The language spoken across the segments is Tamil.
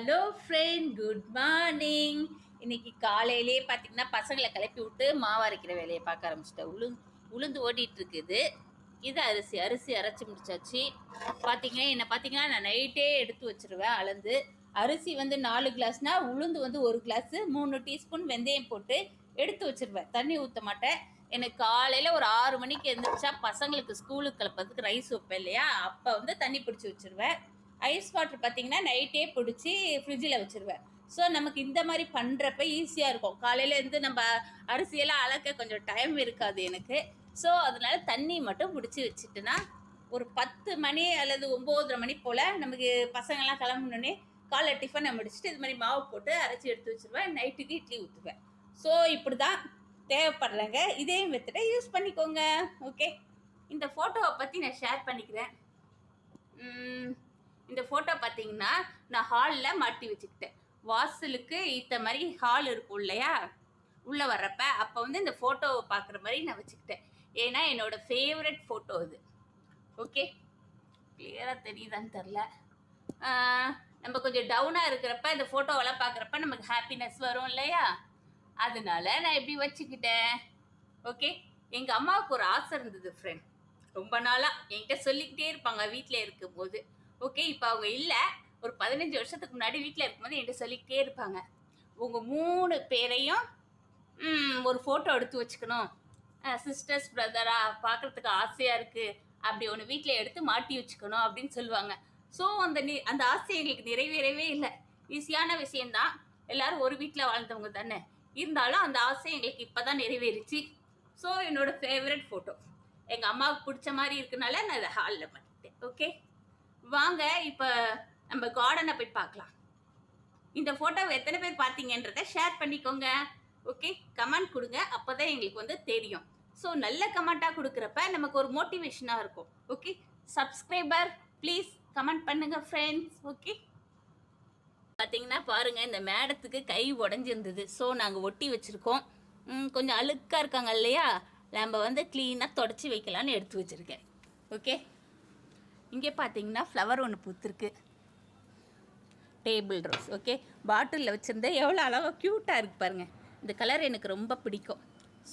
Hello friend, good morning. இன்னைக்கு காலையிலே பார்த்தீங்கன்னா பசங்களை கிளப்பி விட்டு மாவு அரைக்கிற வேலையை பார்க்க ஆரம்பிச்சிட்டேன். உளுந்து ஓடிட்டு இருக்குது. இது அரிசி அரைச்சி முடிச்சாச்சு. பார்த்தீங்கன்னா நான் நைட்டே எடுத்து வச்சிருவேன் அளந்து. அரிசி வந்து 4 கிளாஸ்னா உளுந்து வந்து 1 கிளாஸு 3 டீஸ்பூன் வெந்தயம் போட்டு எடுத்து வச்சிருவேன். தண்ணி ஊற்ற மாட்டேன். எனக்கு காலையில் ஒரு 6 மணிக்கு எழுந்திரிச்சா பசங்களுக்கு ஸ்கூலுக்கு கிளப்பறதுக்கு ரைஸ் வைப்பேன் இல்லையா, அப்போ வந்து தண்ணி பிடிச்சி வச்சிருவேன். ஐஸ் வாட்டர் பார்த்தீங்கன்னா நைட்டே பிடிச்சி ஃப்ரிட்ஜில் வச்சுருவேன். ஸோ நமக்கு இந்த மாதிரி பண்ணுறப்ப ஈஸியாக இருக்கும். காலையிலேருந்து நம்ம அரிசியெல்லாம் அளக்க கொஞ்சம் டைம் இருக்காது எனக்கு. ஸோ அதனால தண்ணி மட்டும் பிடிச்சி வச்சுட்டுனா ஒரு 10 மணி அல்லது 9:30 மணி போல் நமக்கு பசங்கள்லாம் கிளம்புனோடனே காலை டிஃபனை முடிச்சுட்டு இது மாதிரி மாவு போட்டு அரைச்சி எடுத்து வச்சுருவேன். நைட்டுக்கு இட்லி ஊற்றுவேன். ஸோ இப்படி தான் தேவைப்படுறாங்க. இதே மெத்தடை யூஸ் பண்ணிக்கோங்க. ஓகே, இந்த ஃபோட்டோவை பற்றி நான் ஷேர் பண்ணிக்கிறேன். இந்த ஃபோட்டோ பார்த்தீங்கன்னா நான் ஹாலில் மாட்டி வச்சுக்கிட்டேன். வாசலுக்கு இந்த மாதிரி ஹால் இருக்கும் இல்லையா, உள்ளே வர்றப்ப அப்போ வந்து இந்த ஃபோட்டோவை பார்க்குற மாதிரி நான் வச்சுக்கிட்டேன். ஏன்னா என்னோடய ஃபேவரட் ஃபோட்டோ இது. ஓகே, கிளியராக தெரியுதான்னு தெரில. நம்ம கொஞ்சம் டவுனாக இருக்கிறப்ப இந்த ஃபோட்டோவெல்லாம் பார்க்குறப்ப நமக்கு ஹாப்பினஸ் வரும் இல்லையா, அதனால நான் எப்படி வச்சுக்கிட்டேன். ஓகே, எங்கள் அம்மாவுக்கு ஒரு ஆசை இருந்தது ஃப்ரெண்ட். ரொம்ப நாளாக என்கிட்ட சொல்லிக்கிட்டே இருப்பாங்க வீட்டில் இருக்கும்போது. ஓகே, இப்போ அவங்க இல்லை, ஒரு 15 வருஷத்துக்கு முன்னாடி வீட்டில் இருக்கும்போது என்கிட்ட சொல்லிக்கிட்டே இருப்பாங்க, உங்கள் 3 பேரையும் ஒரு ஃபோட்டோ எடுத்து வச்சுக்கணும், சிஸ்டர்ஸ் பிரதராக பார்க்குறதுக்கு ஆசையாக இருக்குது, அப்படி ஒன்று வீட்டில் எடுத்து மாட்டி வச்சுக்கணும் அப்படின்னு சொல்லுவாங்க. ஸோ அந்த ஆசை எங்களுக்கு நிறைவேறவே இல்லை. ஈஸியான விஷயந்தான், எல்லோரும் ஒரு வீட்டில் வாழ்ந்தவங்க தானே. இருந்தாலும் அந்த ஆசை எங்களுக்கு இப்போ தான் நிறைவேறிச்சு. ஸோ என்னோடய ஃபேவரட் ஃபோட்டோ எங்கள் அம்மாவுக்கு பிடிச்ச மாதிரி இருக்குனால நான் இதை ஹாலில் பண்ணிட்டேன். ஓகே, வாங்க இப்போ நம்ம கார்டனை போய் பார்க்கலாம். இந்த ஃபோட்டோவை எத்தனை பேர் பார்த்தீங்கன்றதை ஷேர் பண்ணிக்கோங்க. ஓகே, கமெண்ட் கொடுங்க, அப்போ தான் எங்களுக்கு வந்து தெரியும். ஸோ நல்ல கமெண்ட்டாக கொடுக்குறப்ப நமக்கு ஒரு மோட்டிவேஷனாக இருக்கும். ஓகே, சப்ஸ்கிரைபர் ப்ளீஸ் கமெண்ட் பண்ணுங்கள் ஃப்ரெண்ட்ஸ். ஓகே, பார்த்தீங்கன்னா பாருங்கள், இந்த மேடத்துக்கு கை உடஞ்சிருந்தது. ஸோ நாங்கள் ஒட்டி வச்சுருக்கோம். கொஞ்சம் அழுக்காக இருக்காங்க இல்லையா, நம்ம வந்து க்ளீனாக தொடச்சி வைக்கலான்னு எடுத்து வச்சுருக்கேன். ஓகே, இங்கே பார்த்தீங்கன்னா ஃப்ளவர் ஒன்று பூத்துருக்கு, டேபிள் ரோஸ். ஓகே, பாட்டிலில் வச்சுருந்தேன், எவ்வளோ அழகாக க்யூட்டாக இருக்குது பாருங்கள். இந்த கலர் எனக்கு ரொம்ப பிடிக்கும்.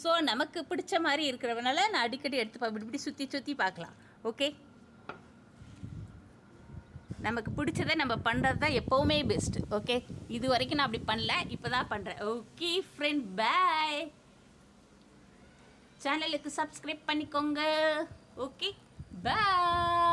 ஸோ நமக்கு பிடிச்ச மாதிரி இருக்கிறவனால நான் அடிக்கடி எடுத்து இப்படி சுற்றி பார்க்கலாம். ஓகே, நமக்கு பிடிச்சதை நம்ம பண்ணுறது தான் எப்போவுமே பெஸ்ட்டு. ஓகே, இது வரைக்கும் நான் அப்படி பண்ணல, இப்போ தான் பண்ணுறேன். ஓகே ஃப்ரெண்ட், பாய். சேனலுக்கு சப்ஸ்கிரைப் பண்ணிக்கோங்க. ஓகே, பாய்.